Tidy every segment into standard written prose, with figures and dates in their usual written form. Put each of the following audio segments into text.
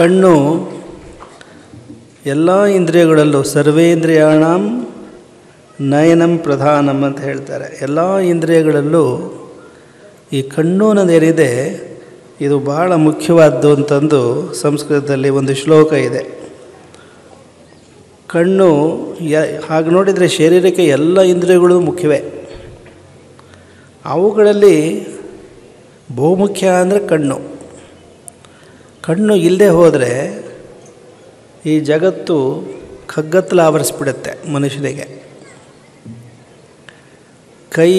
ಕಣ್ಣು ಎಲ್ಲ ಇಂದ್ರಿಯಗಳಲ್ಲೂ ಸರ್ವೇಂದ್ರಿಯಾಣಂ ನಯನಂ ಪ್ರಧಾನಂ ಅಂತ ಹೇಳ್ತಾರೆ. ಎಲ್ಲ ಇಂದ್ರಿಯಗಳಲ್ಲೂ ಈ ಕಣ್ಣು ಅನ್ನೋದೇನಿದೆ ಇದು ಬಹಳ ಮುಖ್ಯವಾದ್ದು ಅಂತಂದು ಸಂಸ್ಕೃತದಲ್ಲಿ ಒಂದು ಶ್ಲೋಕ ಇದೆ. ಕಣ್ಣು ಹಾಗೆ ನೋಡಿದರೆ ಶರೀರಕ್ಕೆ ಎಲ್ಲ ಇಂದ್ರಿಯಗಳು ಮುಖ್ಯವೇ. ಅವುಗಳಲ್ಲಿ ಬಹುಮುಖ್ಯ ಅಂದರೆ ಕಣ್ಣು. ಕಣ್ಣು ಇಲ್ಲದೆ ಹೋದರೆ ಈ ಜಗತ್ತು ಕಗ್ಗತ್ತಲು ಆವರಿಸ್ಬಿಡುತ್ತೆ ಮನುಷ್ಯನಿಗೆ. ಕೈ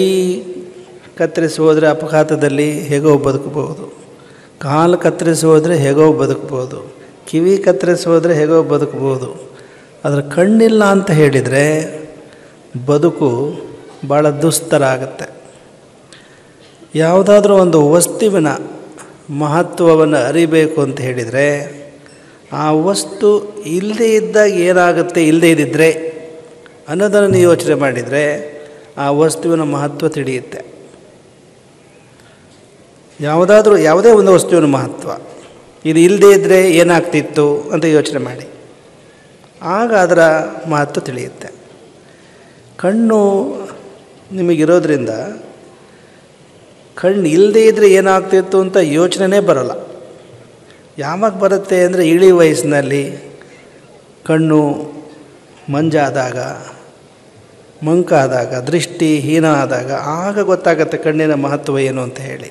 ಕತ್ತರಿಸಿ ಹೋದರೆ ಅಪಘಾತದಲ್ಲಿ ಹೇಗೋ ಬದುಕಬಹುದು, ಕಾಲು ಕತ್ತರಿಸಿ ಹೋದರೆ ಹೇಗೋ ಬದುಕಬಹುದು, ಕಿವಿ ಕತ್ತರಿಸಿ ಹೋದರೆ ಹೇಗೋ ಬದುಕಬಹುದು. ಆದರೆ ಕಣ್ಣಿಲ್ಲ ಅಂತ ಹೇಳಿದರೆ ಬದುಕು ಭಾಳ ದುಸ್ತರ ಆಗುತ್ತೆ. ಯಾವುದಾದ್ರೂ ಒಂದು ವಸ್ತುವಿನ ಮಹತ್ವವನ್ನು ಅರಿಬೇಕು ಅಂತ ಹೇಳಿದರೆ ಆ ವಸ್ತು ಇಲ್ಲದೇ ಇದ್ದಾಗ ಏನಾಗುತ್ತೆ, ಇಲ್ಲದೇ ಇದ್ದಿದ್ರೆ ಅನ್ನೋದನ್ನು ನೀವು ಯೋಚನೆ ಮಾಡಿದರೆ ಆ ವಸ್ತುವಿನ ಮಹತ್ವ ತಿಳಿಯುತ್ತೆ. ಯಾವುದೇ ಒಂದು ವಸ್ತುವಿನ ಮಹತ್ವ ಇದು ಇಲ್ಲದೇ ಇದ್ದರೆ ಏನಾಗ್ತಿತ್ತು ಅಂತ ಯೋಚನೆ ಮಾಡಿ, ಆಗ ಅದರ ಮಹತ್ವ ತಿಳಿಯುತ್ತೆ. ಕಣ್ಣು ನಿಮಗಿರೋದ್ರಿಂದ ಕಣ್ಣು ಇಲ್ಲದೇ ಇದ್ದರೆ ಏನಾಗ್ತಿತ್ತು ಅಂತ ಯೋಚನೆನೇ ಬರೋಲ್ಲ. ಯಾವಾಗ ಬರುತ್ತೆ ಅಂದರೆ ಇಳಿ ವಯಸ್ಸಿನಲ್ಲಿ ಕಣ್ಣು ಮಂಜಾದಾಗ, ಮಂಕಾದಾಗ, ದೃಷ್ಟಿ ಹೀನ ಆದಾಗ ಆಗ ಗೊತ್ತಾಗುತ್ತೆ ಕಣ್ಣಿನ ಮಹತ್ವ ಏನು ಅಂತ ಹೇಳಿ.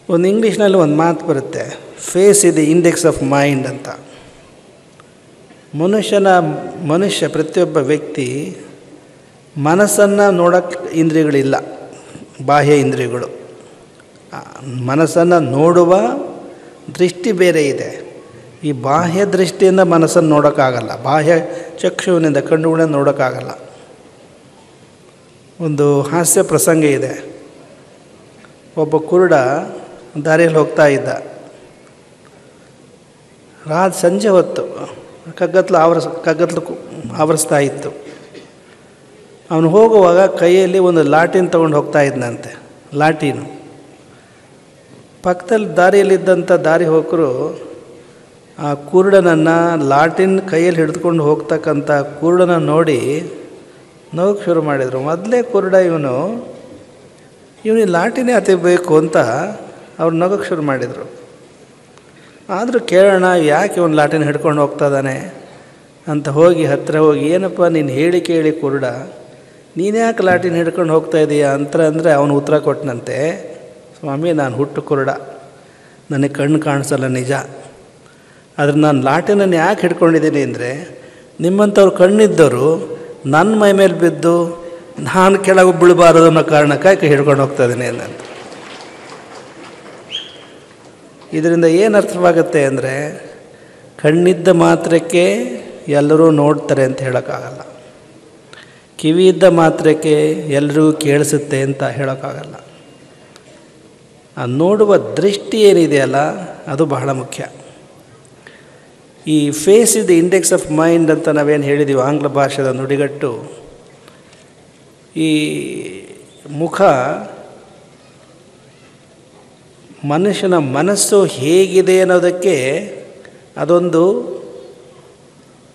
ಒಂದು ಇಂಗ್ಲೀಷ್ನಲ್ಲಿ ಒಂದು ಮಾತು ಬರುತ್ತೆ, face is the index of mind ಅಂತ. ಮನುಷ್ಯ ಪ್ರತಿಯೊಬ್ಬ ವ್ಯಕ್ತಿ ಮನಸ್ಸನ್ನು ನೋಡೋಕ್ಕೆ ಇಂದ್ರಿಯಗಳಿಲ್ಲ, ಬಾಹ್ಯ ಇಂದ್ರಿಯಗಳು. ಮನಸ್ಸನ್ನು ನೋಡುವ ದೃಷ್ಟಿ ಬೇರೆ ಇದೆ. ಈ ಬಾಹ್ಯ ದೃಷ್ಟಿಯಿಂದ ಮನಸ್ಸನ್ನು ನೋಡೋಕ್ಕಾಗಲ್ಲ, ಬಾಹ್ಯ ಚಕ್ಷುವಿನಿಂದ ಕಣ್ಣುಗಳನ್ನು ನೋಡೋಕ್ಕಾಗಲ್ಲ. ಒಂದು ಹಾಸ್ಯ ಪ್ರಸಂಗ ಇದೆ. ಒಬ್ಬ ಕುರುಡ ದಾರಿಯಲ್ಲಿ ಹೋಗ್ತಾ ಇದ್ದ. ಸಂಜೆ ಹೊತ್ತು ಕಗ್ಗತ್ತಲು ಆವರಿಸ್ತಾ ಇತ್ತು. ಅವನು ಹೋಗುವಾಗ ಕೈಯಲ್ಲಿ ಒಂದು ಲಾಟಿನ್ ತೊಗೊಂಡು ಹೋಗ್ತಾ ಇದ್ದಂತೆ. ಲಾಟೀನು ಪಕ್ಕದಲ್ಲಿ ದಾರಿಯಲ್ಲಿದ್ದಂಥ ದಾರಿ ಹೋಕರು ಆ ಕುರುಡನನ್ನು ಲಾಟಿನ್ ಕೈಯಲ್ಲಿ ಹಿಡಿದುಕೊಂಡು ಹೋಗ್ತಕ್ಕಂಥ ಕುರುಡನ ನೋಡಿ ನೋಗಕ್ಕೆ ಶುರು ಮಾಡಿದರು. ಮೊದಲೇ ಕುರುಡ ಇವನಿಗೆ ಲಾಟಿನೇ ಹತ್ತಬೇಕು ಅಂತ ಅವ್ರು ನಗೋಕ್ಕೆ ಶುರು ಮಾಡಿದರು. ಆದರೂ ಕೇಳೋಣ ಯಾಕೆ ಇವನು ಲಾಟಿನ ಹಿಡ್ಕೊಂಡು ಹೋಗ್ತಾ ಇದ್ದಾನೆ ಅಂತ ಹತ್ತಿರ ಹೋಗಿ, ಏನಪ್ಪ ನೀನು ಹೇಳಿ ಕೇಳಿ ಕುರುಡ, ನೀನು ಯಾಕೆ ಲಾಟಿನ ಹಿಡ್ಕೊಂಡು ಹೋಗ್ತಾ ಇದೀಯಾ ಅಂದರೆ ಅವನು ಉತ್ತರ ಕೊಟ್ಟನಂತೆ, ಸ್ವಾಮಿ ನಾನು ಹುಟ್ಟು ಕುರುಡ, ನನಗೆ ಕಣ್ಣು ಕಾಣಿಸಲ್ಲ ನಿಜ, ಆದರೆ ನಾನು ಲಾಟಿನನ್ನು ಯಾಕೆ ಹಿಡ್ಕೊಂಡಿದ್ದೀನಿ ಅಂದರೆ ನಿಮ್ಮಂಥವ್ರು ಕಣ್ಣಿದ್ದವರು ನನ್ನ ಮೈ ಮೇಲೆ ಬಿದ್ದು ನಾನು ಕೆಳಗೆ ಬೀಳಬಾರದು ಅನ್ನೋ ಕಾರಣಕ್ಕಾಗಿ ಹಿಡ್ಕೊಂಡು ಹೋಗ್ತಾ ಇದ್ದೀನಿ ಅಂತ. ಇದರಿಂದ ಏನು ಅರ್ಥವಾಗುತ್ತೆ ಅಂದರೆ ಕಣ್ಣಿದ್ದ ಮಾತ್ರಕ್ಕೆ ಎಲ್ಲರೂ ನೋಡ್ತಾರೆ ಅಂತ ಹೇಳೋಕ್ಕಾಗಲ್ಲ, ಕಿವಿ ಇದ್ದ ಮಾತ್ರಕ್ಕೆ ಎಲ್ಲರಿಗೂ ಕೇಳಿಸುತ್ತೆ ಅಂತ ಹೇಳೋಕ್ಕಾಗಲ್ಲ. ಆ ನೋಡುವ ದೃಷ್ಟಿ ಏನಿದೆಯಲ್ಲ ಅದು ಬಹಳ ಮುಖ್ಯ. ಈ face is the index of mind ಅಂತ ನಾವೇನು ಹೇಳಿದ್ದೀವಿ ಆಂಗ್ಲ ಭಾಷೆದ ನುಡಿಗಟ್ಟು. ಈ ಮುಖ ಮನುಷ್ಯನ ಮನಸ್ಸು ಹೇಗಿದೆ ಅನ್ನೋದಕ್ಕೆ ಅದೊಂದು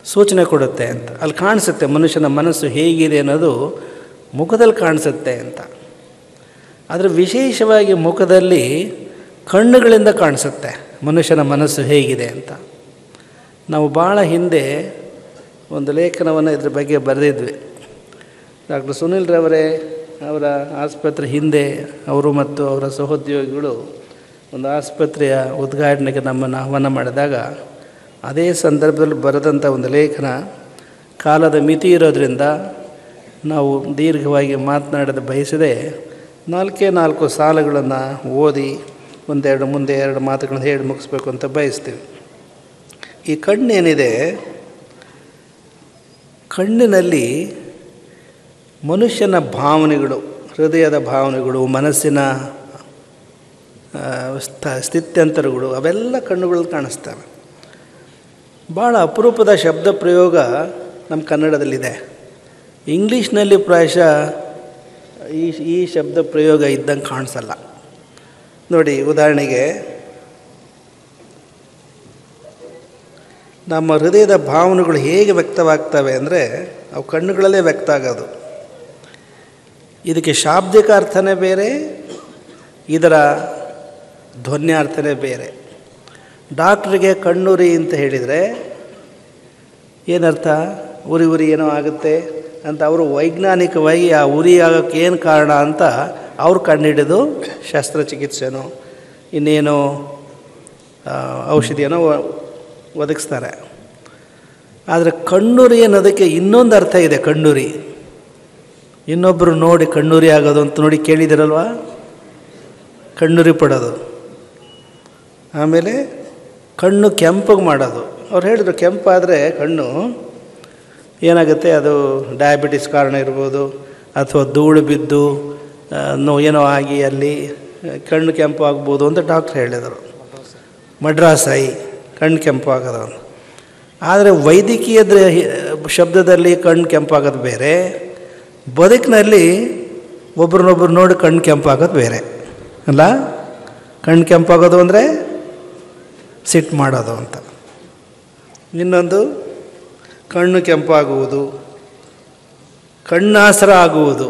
ಸೂಚನೆ ಕೊಡುತ್ತೆ ಅಂತ. ಅಲ್ಲಿ ಕಾಣಿಸುತ್ತೆ ಮನುಷ್ಯನ ಮನಸ್ಸು ಹೇಗಿದೆ ಅನ್ನೋದು ಮುಖದಲ್ಲಿ ಕಾಣಿಸುತ್ತೆ ಅಂತ. ಆದರೆ ವಿಶೇಷವಾಗಿ ಮುಖದಲ್ಲಿ ಕಣ್ಣುಗಳಿಂದ ಕಾಣಿಸುತ್ತೆ ಮನುಷ್ಯನ ಮನಸ್ಸು ಹೇಗಿದೆ ಅಂತ. ನಾವು ಭಾಳ ಹಿಂದೆ ಒಂದು ಲೇಖನವನ್ನು ಇದ್ರ ಬಗ್ಗೆ ಬರೆದಿದ್ವಿ. ಡಾಕ್ಟರ್ ಸುನಿಲ್ ರವರೇ ಅವರ ಆಸ್ಪತ್ರೆ ಹಿಂದೆ ಅವರು ಮತ್ತು ಅವರ ಸಹೋದ್ಯೋಗಿಗಳು ಒಂದು ಆಸ್ಪತ್ರೆಯ ಉದ್ಘಾಟನೆಗೆ ನಮ್ಮನ್ನು ಆಹ್ವಾನ ಮಾಡಿದಾಗ ಅದೇ ಸಂದರ್ಭದಲ್ಲಿ ಬರೆದಂಥ ಒಂದು ಲೇಖನ. ಕಾಲದ ಮಿತಿ ಇರೋದರಿಂದ ನಾವು ದೀರ್ಘವಾಗಿ ಮಾತನಾಡೋದು ಬಯಸದೆ 4 ಸಾಲುಗಳನ್ನು ಓದಿ ಮುಂದೆ ಎರಡು ಮಾತುಗಳನ್ನು ಹೇಳಿ ಮುಗಿಸ್ಬೇಕು ಅಂತ ಬಯಸ್ತೀವಿ. ಈ ಕಣ್ಣೇನಿದೆ, ಕಣ್ಣಿನಲ್ಲಿ ಮನುಷ್ಯನ ಭಾವನೆಗಳು, ಹೃದಯದ ಭಾವನೆಗಳು, ಮನಸ್ಸಿನ ಸ್ಥಿತ್ಯಂತರಗಳು ಅವೆಲ್ಲ ಕಣ್ಣುಗಳಲ್ಲಿ ಕಾಣಿಸ್ತವೆ. ಭಾಳ ಅಪರೂಪದ ಶಬ್ದ ಪ್ರಯೋಗ ನಮ್ಮ ಕನ್ನಡದಲ್ಲಿದೆ. ಇಂಗ್ಲೀಷ್ನಲ್ಲಿ ಪ್ರಾಯಶಃ ಈ ಶಬ್ದ ಪ್ರಯೋಗ ಇದ್ದಂಗೆ ಕಾಣಿಸಲ್ಲ. ನೋಡಿ, ಉದಾಹರಣೆಗೆ ನಮ್ಮ ಹೃದಯದ ಭಾವನೆಗಳು ಹೇಗೆ ವ್ಯಕ್ತವಾಗ್ತವೆ ಅಂದರೆ ಅವು ಕಣ್ಣುಗಳಲ್ಲೇ ವ್ಯಕ್ತ ಆಗೋದು. ಇದಕ್ಕೆ ಶಾಬ್ದಿಕ ಅರ್ಥನೇ ಬೇರೆ, ಇದರ ಧ್ವನ್ಯಾರ್ಥನೇ ಬೇರೆ. ಡಾಕ್ಟ್ರಿಗೆ ಕಣ್ಣುರಿ ಅಂತ ಹೇಳಿದರೆ ಏನರ್ಥ? ಉರಿ ಉರಿ ಏನೋ ಆಗುತ್ತೆ ಅಂತ ಅವರು ವೈಜ್ಞಾನಿಕವಾಗಿ ಆ ಉರಿ ಆಗೋಕ್ಕೆ ಏನು ಕಾರಣ ಅಂತ ಅವ್ರು ಕಂಡುಹಿಡಿದು ಶಸ್ತ್ರಚಿಕಿತ್ಸೆನೋ ಇನ್ನೇನೋ ಔಷಧಿಯನ್ನು ಒದಗಿಸ್ತಾರೆ. ಆದರೆ ಕಣ್ಣುರಿ ಅನ್ನೋದಕ್ಕೆ ಇನ್ನೊಂದು ಅರ್ಥ ಇದೆ. ಕಣ್ಣುರಿ ಇನ್ನೊಬ್ಬರು ನೋಡಿ ಕಣ್ಣುರಿ ಆಗೋದು ಅಂತ ನೋಡಿ ಕೇಳಿದಿರಲ್ವ? ಕಣ್ಣುರಿ ಪಡೋದು. ಆಮೇಲೆ ಕಣ್ಣು ಕೆಂಪಗೆ ಮಾಡೋದು. ಅವ್ರು ಹೇಳಿದ್ರು ಕೆಂಪಾದರೆ ಕಣ್ಣು ಏನಾಗುತ್ತೆ, ಅದು ಡಯಾಬಿಟಿಸ್ ಕಾರಣ ಇರ್ಬೋದು, ಅಥವಾ ಧೂಳು ಬಿದ್ದು ಏನೋ ಆಗಿ ಅಲ್ಲಿ ಕಣ್ಣು ಕೆಂಪು ಆಗ್ಬೋದು ಅಂತ ಡಾಕ್ಟ್ರ್ ಹೇಳಿದರು. ಮಡ್ರಾಸಾಯಿ ಕಣ್ಣು ಕೆಂಪು ಆಗೋದು. ಆದರೆ ವೈದ್ಯಕೀಯದ ಶಬ್ದದಲ್ಲಿ ಕಣ್ಣು ಕೆಂಪಾಗೋದು ಬೇರೆ, ಬದುಕಿನಲ್ಲಿ ಒಬ್ರನ್ನೊಬ್ರು ನೋಡಿ ಕಣ್ಣು ಕೆಂಪಾಗೋದು ಬೇರೆ ಅಲ್ಲ. ಕಣ್ಣು ಕೆಂಪಾಗೋದು ಅಂದರೆ ಸಿಟ್ಟು ಮಾಡೋದು ಅಂತ. ಇನ್ನೊಂದು ಕಣ್ಣು ಕೆಂಪಾಗುವುದು, ಕಣ್ಣಾಸರ ಆಗುವುದು,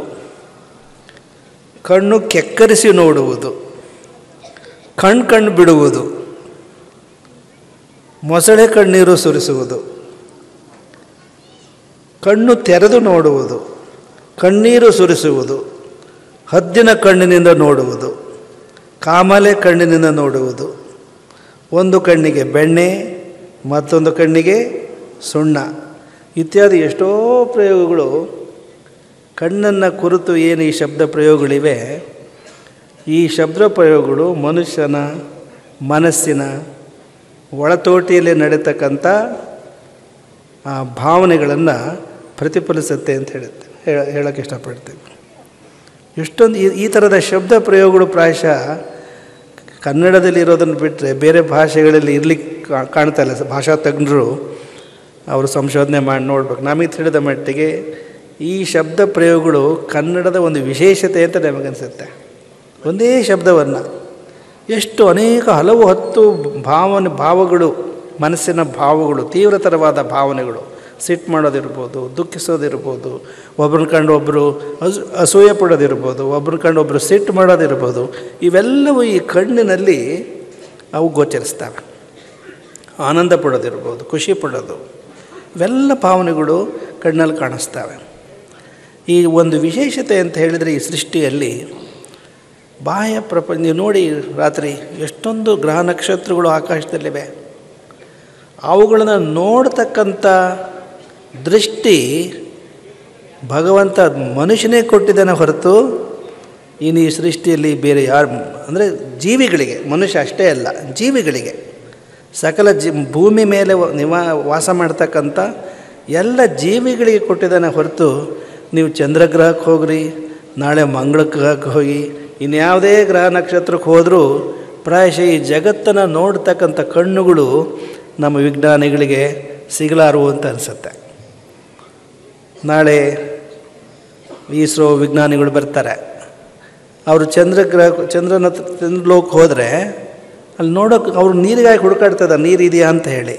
ಕಣ್ಣು ಕೆಕ್ಕರಿಸಿ ನೋಡುವುದು, ಕಣ್ಣು ಬಿಡುವುದು, ಮೊಸಳೆ ಕಣ್ಣೀರು ಸುರಿಸುವುದು, ಕಣ್ಣು ತೆರೆದು ನೋಡುವುದು, ಕಣ್ಣೀರು ಸುರಿಸುವುದು, ಹದ್ದಿನ ಕಣ್ಣಿನಿಂದ ನೋಡುವುದು, ಕಾಮಲೆ ಕಣ್ಣಿನಿಂದ ನೋಡುವುದು, ಒಂದು ಕಣ್ಣಿಗೆ ಬೆಣ್ಣೆ ಮತ್ತೊಂದು ಕಣ್ಣಿಗೆ ಸುಣ್ಣ ಇತ್ಯಾದಿ ಎಷ್ಟೋ ಪ್ರಯೋಗಗಳು ಕಣ್ಣನ್ನು ಕುರಿತು ಏನು ಈ ಶಬ್ದ ಪ್ರಯೋಗಗಳಿವೆ, ಈ ಶಬ್ದ ಪ್ರಯೋಗಗಳು ಮನುಷ್ಯನ ಮನಸ್ಸಿನ ಒಳತೋಟಿಯಲ್ಲಿ ನಡೀತಕ್ಕಂಥ ಆ ಭಾವನೆಗಳನ್ನು ಪ್ರತಿಫಲಿಸುತ್ತೆ ಅಂತ ಹೇಳೋಕ್ಕೆ ಇಷ್ಟಪಡ್ತೀವಿ. ಎಷ್ಟೊಂದು ಈ ಥರದ ಶಬ್ದ ಪ್ರಯೋಗಗಳು ಪ್ರಾಯಶಃ ಕನ್ನಡದಲ್ಲಿ ಇರೋದನ್ನು ಬಿಟ್ಟರೆ ಬೇರೆ ಭಾಷೆಗಳಲ್ಲಿ ಇರಲಿಕ್ಕೆ ಕಾಣ್ತಾ ಇಲ್ಲ. ಭಾಷಾ ತಜ್ಞರು ಅವರು ಸಂಶೋಧನೆ ಮಾಡಿ ನೋಡ್ಬೇಕು. ನಮಗೆ ತಿಳಿದ ಮಟ್ಟಿಗೆ ಈ ಶಬ್ದ ಪ್ರಯೋಗಗಳು ಕನ್ನಡದ ಒಂದು ವಿಶೇಷತೆ ಅಂತ ನಮಗನ್ಸುತ್ತೆ. ಒಂದೇ ಶಬ್ದವನ್ನು ಎಷ್ಟು ಹಲವು ಹತ್ತು ಭಾವಗಳು, ಮನಸ್ಸಿನ ಭಾವಗಳು, ತೀವ್ರತರವಾದ ಭಾವನೆಗಳು, ಸಿಟ್ಟು ಮಾಡೋದಿರ್ಬೋದು, ದುಃಖಿಸೋದಿರ್ಬೋದು, ಒಬ್ರನ್ನ ಕಂಡು ಒಬ್ಬರು ಅಸೂಯೆ ಪಡೋದಿರ್ಬೋದು, ಒಬ್ರನ್ನ ಕಂಡು ಒಬ್ಬರು ಸಿಟ್ಟು ಮಾಡೋದಿರ್ಬೋದು, ಇವೆಲ್ಲವೂ ಈ ಕಣ್ಣಿನಲ್ಲಿ ಅವು ಗೋಚರಿಸ್ತವೆ. ಆನಂದ ಪಡೋದಿರ್ಬೋದು, ಖುಷಿ ಪಡೋದು, ಇವೆಲ್ಲ ಭಾವನೆಗಳು ಕಣ್ಣಲ್ಲಿ ಕಾಣಿಸ್ತವೆ. ಈ ಒಂದು ವಿಶೇಷತೆ ಅಂತ ಹೇಳಿದರೆ ಈ ಸೃಷ್ಟಿಯಲ್ಲಿ ಬಾಹ್ಯ ಪ್ರಪಂಚ ನೀವು ನೋಡಿ, ರಾತ್ರಿ ಎಷ್ಟೊಂದು ಗ್ರಹ ನಕ್ಷತ್ರಗಳು ಆಕಾಶದಲ್ಲಿವೆ. ಅವುಗಳನ್ನು ನೋಡ್ತಕ್ಕಂಥ ದೃಷ್ಟಿ ಭಗವಂತ ಮನುಷ್ಯನೇ ಕೊಟ್ಟಿದ್ದಾನೆ ಹೊರತು ಇನ್ನು ಈ ಸೃಷ್ಟಿಯಲ್ಲಿ ಬೇರೆ ಯಾರು, ಅಂದರೆ ಜೀವಿಗಳಿಗೆ, ಮನುಷ್ಯ ಅಷ್ಟೇ ಅಲ್ಲ, ಜೀವಿಗಳಿಗೆ, ಸಕಲ ಭೂಮಿ ಮೇಲೆ ವಾಸ ಮಾಡ್ತಕ್ಕಂಥ ಎಲ್ಲ ಜೀವಿಗಳಿಗೆ ಕೊಟ್ಟಿದ್ದಾನೆ ಹೊರತು ನೀವು ಚಂದ್ರಗ್ರಹಕ್ಕೆ ಹೋಗ್ರಿ, ನಾಳೆ ಮಂಗಳ ಗ್ರಹಕ್ಕೆ ಹೋಗಿ, ಇನ್ಯಾವುದೇ ಗ್ರಹ ನಕ್ಷತ್ರಕ್ಕೆ ಹೋದರೂ ಪ್ರಾಯಶಃ ಈ ಜಗತ್ತನ್ನು ನೋಡ್ತಕ್ಕಂಥ ಕಣ್ಣುಗಳು ನಮ್ಮ ವಿಜ್ಞಾನಿಗಳಿಗೆ ಸಿಗಲಾರವು ಅಂತ ಅನಿಸುತ್ತೆ. ನಾಳೆ ಇಸ್ರೋ ವಿಜ್ಞಾನಿಗಳು ಬರ್ತಾರೆ, ಅವರು ಚಂದ್ರಲೋಕಕ್ಕೆ ಹೋದರೆ ಅಲ್ಲಿ ನೋಡೋಕೆ ಅವರು ನೀರಿಗಾಗಿ ಹುಡುಕಾಡ್ತದೆ, ನೀರಿದೆಯಾ ಅಂತ ಹೇಳಿ.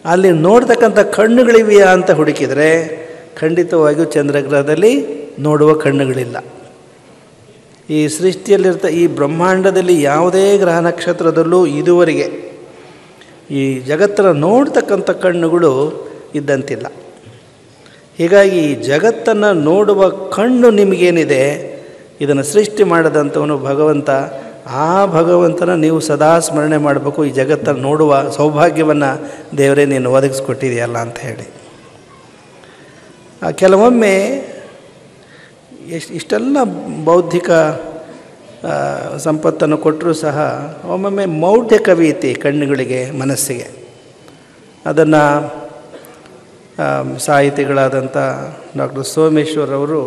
ಅಲ್ಲಿ ನೋಡ್ತಕ್ಕಂಥ ಕಣ್ಣುಗಳಿವೆಯಾ ಅಂತ ಹುಡುಕಿದರೆ ಖಂಡಿತವಾಗಿಯೂ ಚಂದ್ರಗ್ರಹದಲ್ಲಿ ನೋಡುವ ಕಣ್ಣುಗಳಿಲ್ಲ. ಈ ಸೃಷ್ಟಿಯಲ್ಲಿರ್ತ ಈ ಬ್ರಹ್ಮಾಂಡದಲ್ಲಿ ಯಾವುದೇ ಗ್ರಹ ನಕ್ಷತ್ರದಲ್ಲೂ ಇದುವರೆಗೆ ಈ ಜಗತ್ತನ್ನು ನೋಡ್ತಕ್ಕಂಥ ಕಣ್ಣುಗಳು ಇದ್ದಂತಿಲ್ಲ. ಹೀಗಾಗಿ ಈ ಜಗತ್ತನ್ನು ನೋಡುವ ಕಣ್ಣು ನಿಮಗೇನಿದೆ, ಇದನ್ನು ಸೃಷ್ಟಿ ಮಾಡಿದಂಥವನು ಭಗವಂತ. ಆ ಭಗವಂತನ ನೀವು ಸದಾ ಸ್ಮರಣೆ ಮಾಡಬೇಕು. ಈ ಜಗತ್ತನ್ನು ನೋಡುವ ಸೌಭಾಗ್ಯವನ್ನು ದೇವರೇ ನೀನು ಒದಗಿಸ್ಕೊಟ್ಟಿದೆಯಲ್ಲ ಅಂತ ಹೇಳಿ. ಕೆಲವೊಮ್ಮೆ ಇಷ್ಟೆಲ್ಲ ಬೌದ್ಧಿಕ ಸಂಪತ್ತನ್ನು ಕೊಟ್ಟರೂ ಸಹ ಒಮ್ಮೊಮ್ಮೆ ಮೌಢ್ಯ ಕವಿಯತೆ ಕಣ್ಣುಗಳಿಗೆ, ಮನಸ್ಸಿಗೆ. ಅದನ್ನು ಸಾಹಿತಿಗಳಾದಂಥ ಡಾಕ್ಟರ್ ಸೋಮೇಶ್ವರ್ ಅವರು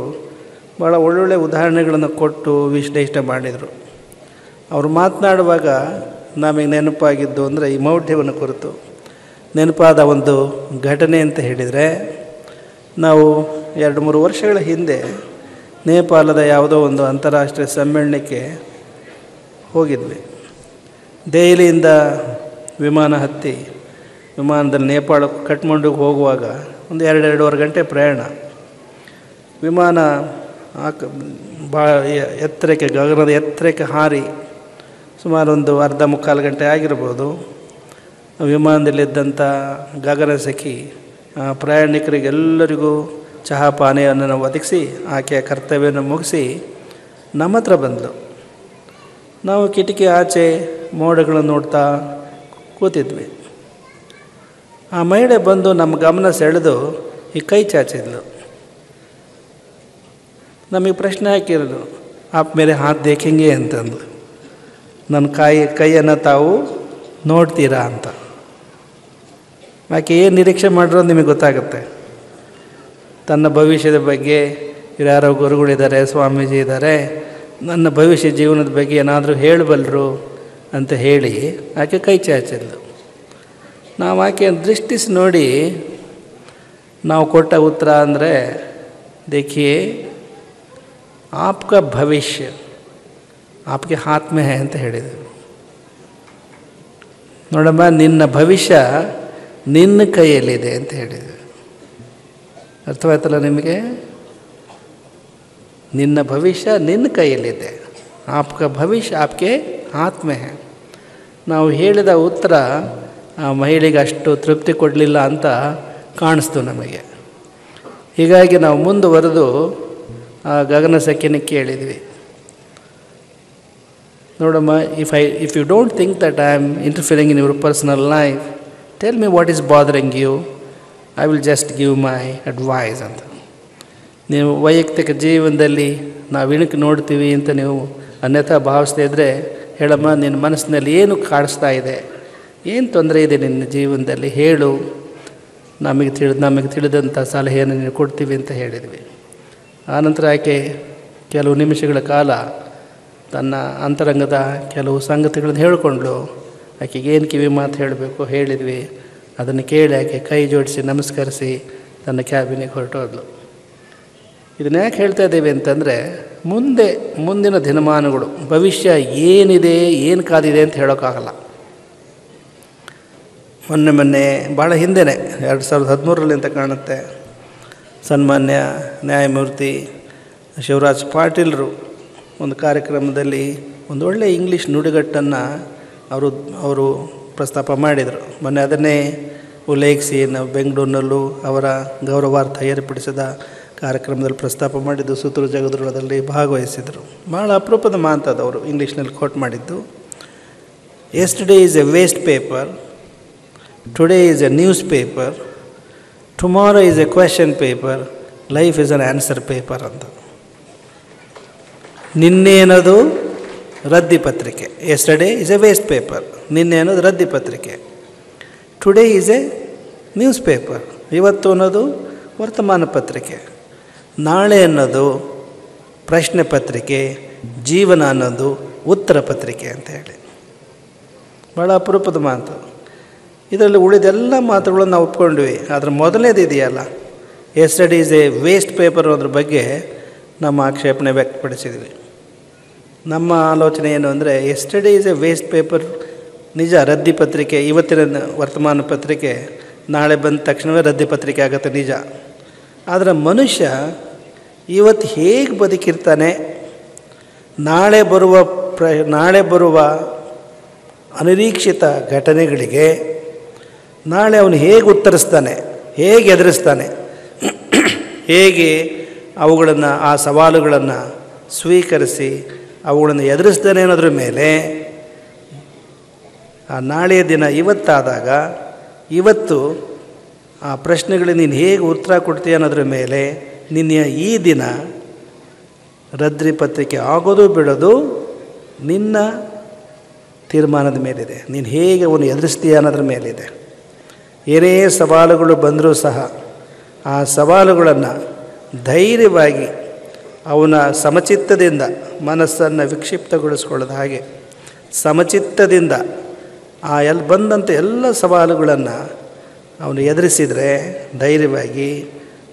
ಭಾಳ ಒಳ್ಳೊಳ್ಳೆ ಉದಾಹರಣೆಗಳನ್ನು ಕೊಟ್ಟು ವಿಶ್ಲೇಷಣೆ ಮಾಡಿದರು. ಅವರು ಮಾತನಾಡುವಾಗ ನಮಗೆ ನೆನಪಾಗಿದ್ದು ಅಂದರೆ ಈ ಮೌಢ್ಯವನ್ನು ಕುರಿತು ನೆನಪಾದ ಒಂದು ಘಟನೆ ಅಂತ ಹೇಳಿದರೆ, ನಾವು 2-3 ವರ್ಷಗಳ ಹಿಂದೆ ನೇಪಾಳದ ಯಾವುದೋ ಒಂದು ಅಂತಾರಾಷ್ಟ್ರೀಯ ಸಮ್ಮೇಳನಕ್ಕೆ ಹೋಗಿದ್ವಿ. ದೆಹಲಿಯಿಂದ ವಿಮಾನ ಹತ್ತಿ ವಿಮಾನದಲ್ಲಿ ನೇಪಾಳ ಕಠ್ಮಂಡುಗೆ ಹೋಗುವಾಗ ಒಂದು 2-2.5 ಗಂಟೆ ಪ್ರಯಾಣ. ವಿಮಾನ ಭಾಳ ಎತ್ತರಕ್ಕೆ, ಗಗನದ ಎತ್ತರಕ್ಕೆ ಹಾರಿ ಸುಮಾರು ಒಂದು ಅರ್ಧ-ಮುಕ್ಕಾಲು ಗಂಟೆ ಆಗಿರ್ಬೋದು. ವಿಮಾನದಲ್ಲಿದ್ದಂಥ ಗಗನಸಖಿ ಪ್ರಯಾಣಿಕರಿಗೆಲ್ಲರಿಗೂ ಚಹಾ ಪಾನೀಯವನ್ನು ಒದಗಿಸಿ ಆಕೆಯ ಕರ್ತವ್ಯವನ್ನು ಮುಗಿಸಿ ನಮ್ಮ ಹತ್ರ ಬಂದಳು. ನಾವು ಕಿಟಕಿ ಆಚೆ ಮೋಡಗಳನ್ನು ನೋಡ್ತಾ ಕೂತಿದ್ವಿ. ಆ ಮಹಿಳೆ ಬಂದು ನಮ್ಮ ಗಮನ ಸೆಳೆದು ಈ ಕೈ ಚಾಚಿದ್ಲು. ನಮಗೆ ಪ್ರಶ್ನೆ ಹಾಕಿರೋದು, ಆಪ್ ಮೇರೆ ಹಾತ್ ದೇಖೆಂಗೆ ಅಂತಂದು. ನನ್ನ ಕೈಯನ್ನು ತಾವು ನೋಡ್ತೀರಾ ಅಂತ. ಆಕೆ ಏನು ನಿರೀಕ್ಷೆ ಮಾಡಿರೋದು ನಿಮಗೆ ಗೊತ್ತಾಗುತ್ತೆ. ತನ್ನ ಭವಿಷ್ಯದ ಬಗ್ಗೆ ಯಾರೋ ಗುರುಗಳಿದ್ದಾರೆ, ಸ್ವಾಮೀಜಿ ಇದ್ದಾರೆ, ನನ್ನ ಭವಿಷ್ಯ ಜೀವನದ ಬಗ್ಗೆ ಏನಾದರೂ ಹೇಳಬಲ್ಲರು ಅಂತ ಹೇಳಿ ಆಕೆ ಕೈ ಚಾಚಿದ್ಲು. ನಾವು ಆಕೆಯನ್ನು ದೃಷ್ಟಿಸಿ ನೋಡಿ ನಾವು ಕೊಟ್ಟ ಉತ್ತರ ಅಂದರೆ, देखिए आपका ಭವಿಷ್ಯ आपके हाथ में है ಅಂತ ಹೇಳಿದರು. ನೋಡಮ್ಮ, ನಿನ್ನ ಭವಿಷ್ಯ ನಿನ್ನ ಕೈಯಲ್ಲಿದೆ ಅಂತ ಹೇಳಿದರು. ಅರ್ಥವಾಯ್ತಲ್ಲ ನಿಮಗೆ? ನಿನ್ನ ಭವಿಷ್ಯ ನಿನ್ನ ಕೈಯಲ್ಲಿದೆ. ಆಪ್ಕ ಭವಿಷ್ಯ ಆಪ್ಕೆ ಹಾತ್ ಮೇ ಹೈ. ನಾವು ಹೇಳಿದ ಉತ್ತರ ಆ ಮಹಿಳೆಗೆ ಅಷ್ಟು ತೃಪ್ತಿ ಕೊಡಲಿಲ್ಲ ಅಂತ ಕಾಣಿಸ್ತು ನಮಗೆ. ಹೀಗಾಗಿ ನಾವು ಮುಂದುವರೆದು ಆ ಗಗನಸಖಿನ ಕೇಳಿದ್ವಿ, ನೋಡಮ್ಮ, if you don't think that I am interfering in your personal life, tell me what is bothering you, I will just give my advice ಅಂತ. ನೀವು ವೈಯಕ್ತಿಕ ಜೀವನದಲ್ಲಿ ನಾವು ಇಣುಕಿ ನೋಡ್ತೀವಿ ಅಂತ ನೀವು ಅನ್ಯಥಾ ಭಾವಿಸ್ತಾ ಇದ್ದರೆ, ಹೇಳಮ್ಮ, ನಿನ್ನ ಮನಸ್ಸಿನಲ್ಲಿ ಏನು ಕಾಡಿಸ್ತಾ ಇದೆ, ಏನು ತೊಂದರೆ ಇದೆ ನಿನ್ನ ಜೀವನದಲ್ಲಿ ಹೇಳು, ನಮಗೆ ತಿಳಿದಂಥ ಸಲಹೆಯನ್ನು ನೀನು ಕೊಡ್ತೀವಿ ಅಂತ ಹೇಳಿದ್ವಿ. ಆನಂತರ ಆಕೆ ಕೆಲವು ನಿಮಿಷಗಳ ಕಾಲ ತನ್ನ ಅಂತರಂಗದ ಕೆಲವು ಸಂಗತಿಗಳನ್ನು ಹೇಳಿಕೊಂಡ್ಳು. ಆಕೆಗೆ ಏನು ಕಿವಿ ಮಾತು ಹೇಳಬೇಕು ಹೇಳಿದ್ವಿ. ಅದನ್ನು ಕೇಳಿ ಆಕೆ ಕೈ ಜೋಡಿಸಿ ನಮಸ್ಕರಿಸಿ ತನ್ನ ಕ್ಯಾಬಿನಿಗೆ ಹೊರಟೋದ್ಲು. ಇದನ್ನ ಯಾಕೆ ಹೇಳ್ತಾ ಇದ್ದೇವೆ ಅಂತಂದರೆ, ಮುಂದಿನ ದಿನಮಾನಗಳು, ಭವಿಷ್ಯ ಏನಿದೆ, ಏನು ಕಾದಿದೆ ಅಂತ ಹೇಳೋಕ್ಕಾಗಲ್ಲ. ಮೊನ್ನೆ ಭಾಳ ಹಿಂದೆಯೇ 2013ರಲ್ಲಿ ಅಂತ ಕಾಣುತ್ತೆ, ಸನ್ಮಾನ್ಯ ನ್ಯಾಯಮೂರ್ತಿ ಶಿವರಾಜ್ ಪಾಟೀಲರು ಒಂದು ಕಾರ್ಯಕ್ರಮದಲ್ಲಿ ಒಂದು ಒಳ್ಳೆಯ ಇಂಗ್ಲೀಷ್ ನುಡಿಗಟ್ಟನ್ನು ಅವರು ಪ್ರಸ್ತಾಪ ಮಾಡಿದರು. ಮೊನ್ನೆ ಅದನ್ನೇ ಉಲ್ಲೇಖಿಸಿ ನಾವು ಬೆಂಗಳೂರಿನಲ್ಲೂ ಅವರ ಗೌರವಾರ್ಥ ಏರ್ಪಡಿಸಿದ ಕಾರ್ಯಕ್ರಮದಲ್ಲಿ ಪ್ರಸ್ತಾಪ ಮಾಡಿದ್ದು, ಸುತ್ತೂರು ಜಗದ್ಗುರುದಲ್ಲಿ ಭಾಗವಹಿಸಿದರು. ಭಾಳ ಅಪರೂಪದ ಮಾತದು ಅವರು ಇಂಗ್ಲೀಷ್ನಲ್ಲಿ ಕೋಟ್ ಮಾಡಿದ್ದು. Yesterday is A waste paper, today is A news paper, tomorrow is A question paper, life is an answer paper ಅಂತ. ನಿನ್ನೇನದು ರದ್ದಿ ಪತ್ರಿಕೆ, yesterday is A waste paper, ನಿನ್ನೆ ಅನ್ನೋದು ರದ್ದಿ ಪತ್ರಿಕೆ. Today is A news paper, ಇವತ್ತು ಅನ್ನೋದು ವರ್ತಮಾನ ಪತ್ರಿಕೆ. ನಾಳೆ ಅನ್ನೋದು ಪ್ರಶ್ನೆ ಪತ್ರಿಕೆ, ಜೀವನ ಅನ್ನೋದು ಉತ್ತರ ಪತ್ರಿಕೆ ಅಂತ ಹೇಳಿ. ಭಾಳ ಅಪರೂಪದ ಮಾತು. ಇದರಲ್ಲಿ ಉಳಿದೆಲ್ಲ ಮಾತುಗಳನ್ನು ನಾವು ಒಪ್ಕೊಂಡ್ವಿ. ಆದರೆ ಮೊದಲನೇದು ಇದೆಯಲ್ಲ, yesterday is A waste paper ಅನ್ನೋದ್ರ ಬಗ್ಗೆ ನಮ್ಮ ಆಕ್ಷೇಪಣೆ ವ್ಯಕ್ತಪಡಿಸಿದ್ವಿ. ನಮ್ಮ ಆಲೋಚನೆ ಏನು ಅಂದರೆ, yesterday is A waste paper ನಿಜ, ರದ್ದಿ ಪತ್ರಿಕೆ, ಇವತ್ತಿನ ವರ್ತಮಾನ ಪತ್ರಿಕೆ ನಾಳೆ ಬಂದ ತಕ್ಷಣವೇ ರದ್ದಿ ಪತ್ರಿಕೆ ಆಗುತ್ತೆ ನಿಜ. ಆದರೆ ಮನುಷ್ಯ ಇವತ್ತು ಹೇಗೆ ಬದುಕಿರ್ತಾನೆ, ನಾಳೆ ಬರುವ ಅನಿರೀಕ್ಷಿತ ಘಟನೆಗಳಿಗೆ ನಾಳೆ ಅವನು ಹೇಗೆ ಉತ್ತರಿಸ್ತಾನೆ, ಹೇಗೆ ಎದುರಿಸ್ತಾನೆ, ಹೇಗೆ ಅವುಗಳನ್ನು, ಆ ಸವಾಲುಗಳನ್ನು ಸ್ವೀಕರಿಸಿ ಅವುಗಳನ್ನು ಎದುರಿಸ್ತಾನೆ ಅನ್ನೋದ್ರ ಮೇಲೆ, ಆ ನಾಳೆಯ ದಿನ ಇವತ್ತಾದಾಗ ಇವತ್ತು ಆ ಪ್ರಶ್ನೆಗಳಿಗೆ ನೀನು ಹೇಗೆ ಉತ್ತರ ಕೊಡ್ತೀಯ ಅನ್ನೋದ್ರ ಮೇಲೆ ನಿನ್ನ ಈ ದಿನ ರದ್ದಿ ಪತ್ರಿಕೆ ಆಗೋದು ಬಿಡೋದು ನಿನ್ನ ತೀರ್ಮಾನದ ಮೇಲಿದೆ. ನೀನು ಹೇಗೆ ಅವನು ಎದುರಿಸ್ತೀಯ ಅನ್ನೋದ್ರ ಮೇಲಿದೆ. ಏನೇ ಸವಾಲುಗಳು ಬಂದರೂ ಸಹ ಆ ಸವಾಲುಗಳನ್ನು ಧೈರ್ಯವಾಗಿ ಅವನ ಸಮಚಿತ್ತದಿಂದ, ಮನಸ್ಸನ್ನು ವಿಕ್ಷಿಪ್ತಗೊಳಿಸ್ಕೊಳ್ಳೋದು ಹಾಗೆ ಸಮಚಿತ್ತದಿಂದ ಆ ಬಂದಂಥ ಎಲ್ಲ ಸವಾಲುಗಳನ್ನು ಅವನು ಎದುರಿಸಿದರೆ ಧೈರ್ಯವಾಗಿ,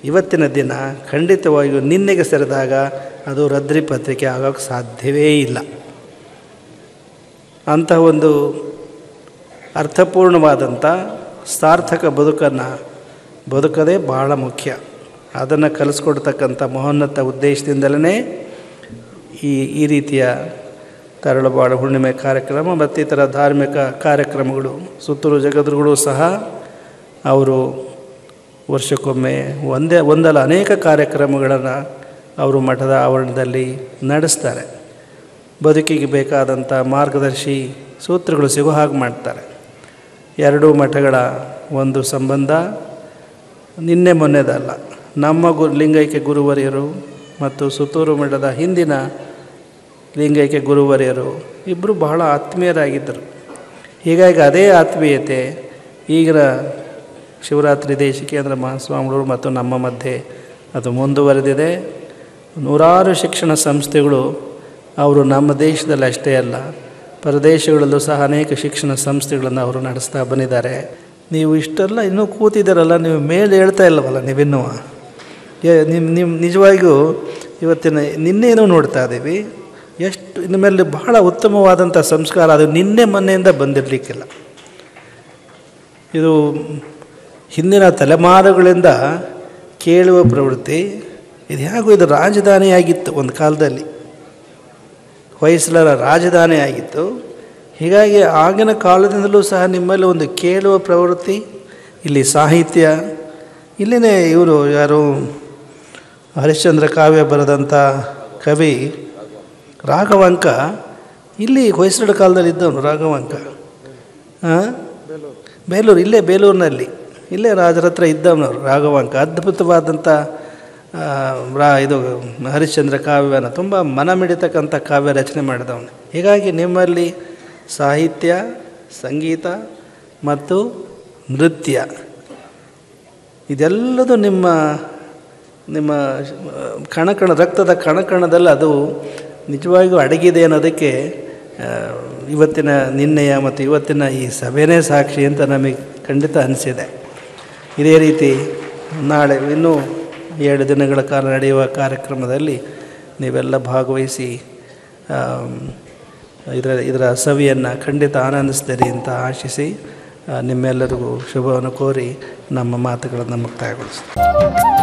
ಇವತ್ತಿನ ದಿನ ಖಂಡಿತವಾಗಿಯೂ ನಿನ್ನೆಗೆ ಸೇರಿದಾಗ ಅದು ರದ್ದಿ ಪತ್ರಿಕೆ ಆಗೋಕ್ಕೆ ಸಾಧ್ಯವೇ ಇಲ್ಲ. ಅಂತಹ ಒಂದು ಅರ್ಥಪೂರ್ಣವಾದಂಥ ಸಾರ್ಥಕ ಬದುಕನ್ನು ಬದುಕೋದೇ ಬಹಳ ಮುಖ್ಯ. ಅದನ್ನು ಕಲಿಸ್ಕೊಡ್ತಕ್ಕಂಥ ಮಹೋನ್ನತ ಉದ್ದೇಶದಿಂದಲೇ ಈ ರೀತಿಯ ತರಳಬಾಳು ಹುಣ್ಣಿಮೆ ಕಾರ್ಯಕ್ರಮ ಮತ್ತು ಇತರ ಧಾರ್ಮಿಕ ಕಾರ್ಯಕ್ರಮಗಳು ಸುತ್ತೂರು ಜಗದ್ಗುರುಗಳು ಸಹ ಅವರು ವರ್ಷಕ್ಕೊಮ್ಮೆ ಒಂದಲ್ಲ ಅನೇಕ ಕಾರ್ಯಕ್ರಮಗಳನ್ನು ಅವರು ಮಠದ ಆವರಣದಲ್ಲಿ ನಡೆಸ್ತಾರೆ. ಬದುಕಿಗೆ ಬೇಕಾದಂಥ ಮಾರ್ಗದರ್ಶಿ ಸೂತ್ರಗಳು ಸಿಗೋ ಹಾಗೆ ಮಾಡ್ತಾರೆ. ಎರಡೂ ಮಠಗಳ ಒಂದು ಸಂಬಂಧ ನಿನ್ನೆ ಮೊನ್ನೆದಲ್ಲ. ನಮ್ಮ ಲಿಂಗೈಕ್ಯ ಗುರುವರಿಯರು ಮತ್ತು ಸುತ್ತೂರು ಮಠದ ಹಿಂದಿನ ಲಿಂಗೈಕ್ಯ ಗುರುವರಿಯರು ಇಬ್ಬರು ಬಹಳ ಆತ್ಮೀಯರಾಗಿದ್ದರು. ಹೀಗಾಗಿ ಅದೇ ಆತ್ಮೀಯತೆ ಈಗಿನ ಶಿವರಾತ್ರಿ ದೇಶಿಕೇಂದ್ರ ಮಹಾಸ್ವಾಮಿಗಳು ಮತ್ತು ನಮ್ಮ ಮಧ್ಯೆ ಅದು ಮುಂದುವರೆದಿದೆ. ನೂರಾರು ಶಿಕ್ಷಣ ಸಂಸ್ಥೆಗಳು ಅವರು ನಮ್ಮ ದೇಶದಲ್ಲಿ ಅಷ್ಟೇ ಅಲ್ಲ, ಪರದೇಶಗಳಲ್ಲೂ ಸಹ ಅನೇಕ ಶಿಕ್ಷಣ ಸಂಸ್ಥೆಗಳನ್ನು ಅವರು ನಡೆಸ್ತಾ ಬಂದಿದ್ದಾರೆ. ನೀವು ಇಷ್ಟೆಲ್ಲ ಇನ್ನೂ ಕೂತಿದ್ದೀರಲ್ಲ, ನೀವು ಮೇಲೆ ಹೇಳ್ತಾ ಇಲ್ಲವಲ್ಲ, ನೀವಿನ್ನೂ ನಿಮ್ಮ ನಿಜವಾಗಿಯೂ ನಿನ್ನೇನೂ ನೋಡ್ತಾ ಇದ್ದೀವಿ. ಎಷ್ಟು ನಿಮ್ಮಲ್ಲಿ ಬಹಳ ಉತ್ತಮವಾದಂಥ ಸಂಸ್ಕಾರ, ಅದು ನಿನ್ನೆ ಮೊನ್ನೆಯಿಂದ ಬಂದಿರಲಿಕ್ಕಿಲ್ಲ. ಇದು ಹಿಂದಿನ ತಲೆಮಾರುಗಳಿಂದ ಕೇಳುವ ಪ್ರವೃತ್ತಿ. ಇದು ಹೇಗೂ ಇದು ರಾಜಧಾನಿಯಾಗಿತ್ತು, ಒಂದು ಕಾಲದಲ್ಲಿ ಹೊಯ್ಸಳರ ರಾಜಧಾನಿ ಆಗಿತ್ತು. ಹೀಗಾಗಿ ಆಗಿನ ಕಾಲದಿಂದಲೂ ಸಹ ನಿಮ್ಮಲ್ಲಿ ಒಂದು ಕೇಳುವ ಪ್ರವೃತ್ತಿ, ಇಲ್ಲಿ ಸಾಹಿತ್ಯ. ಇಲ್ಲಿನೇ ಇವರು ಯಾರು ಹರಿಶ್ಚಂದ್ರ ಕಾವ್ಯ ಬರೆದಂಥ ಕವಿ ರಾಘವಾಂಕ ಇಲ್ಲಿ ಹೊಯ್ಸಳ ಕಾಲದಲ್ಲಿ ಇದ್ದವನು. ರಾಘವಾಂಕ ಬೇಲೂರು, ಇಲ್ಲೇ ಬೇಲೂರಿನಲ್ಲಿ ಇಲ್ಲೇ ರಾಜರ ಹತ್ರ ಇದ್ದವನವರು ರಾಘವಾಂಕ. ಅದ್ಭುತವಾದಂಥ ಇದು ಹರಿಶ್ಚಂದ್ರ ಕಾವ್ಯನ ತುಂಬ ಮನಮಿಡಿತಕ್ಕಂಥ ಕಾವ್ಯ ರಚನೆ ಮಾಡಿದವನು. ಹೀಗಾಗಿ ನಿಮ್ಮಲ್ಲಿ ಸಾಹಿತ್ಯ, ಸಂಗೀತ ಮತ್ತು ನೃತ್ಯ ಇದೆಲ್ಲದೂ ನಿಮ್ಮ ರಕ್ತದ ಕಣಕಣದಲ್ಲಿ ಅದು ನಿಜವಾಗಿಯೂ ಅಡಗಿದೆ ಅನ್ನೋದಕ್ಕೆ ಇವತ್ತಿನ ನಿನ್ನೆಯ ಮತ್ತು ಇವತ್ತಿನ ಈ ಸಭೆನೇ ಸಾಕ್ಷಿ ಅಂತ ನಮಗೆ ಖಂಡಿತ ಅನಿಸಿದೆ. ಇದೇ ರೀತಿ ನಾಳೆ ಇನ್ನೂ 7 ದಿನಗಳ ಕಾಲ ನಡೆಯುವ ಕಾರ್ಯಕ್ರಮದಲ್ಲಿ ನೀವೆಲ್ಲ ಭಾಗವಹಿಸಿ ಇದರ ಸವಿಯನ್ನು ಖಂಡಿತ ಆನಂದಿಸ್ತೀರಿ ಅಂತ ಆಶಿಸಿ ನಿಮ್ಮೆಲ್ಲರಿಗೂ ಶುಭವನ್ನು ಕೋರಿ ನಮ್ಮ ಮಾತುಗಳನ್ನು ಮುಕ್ತಾಯಗೊಳಿಸ್ತೀನಿ.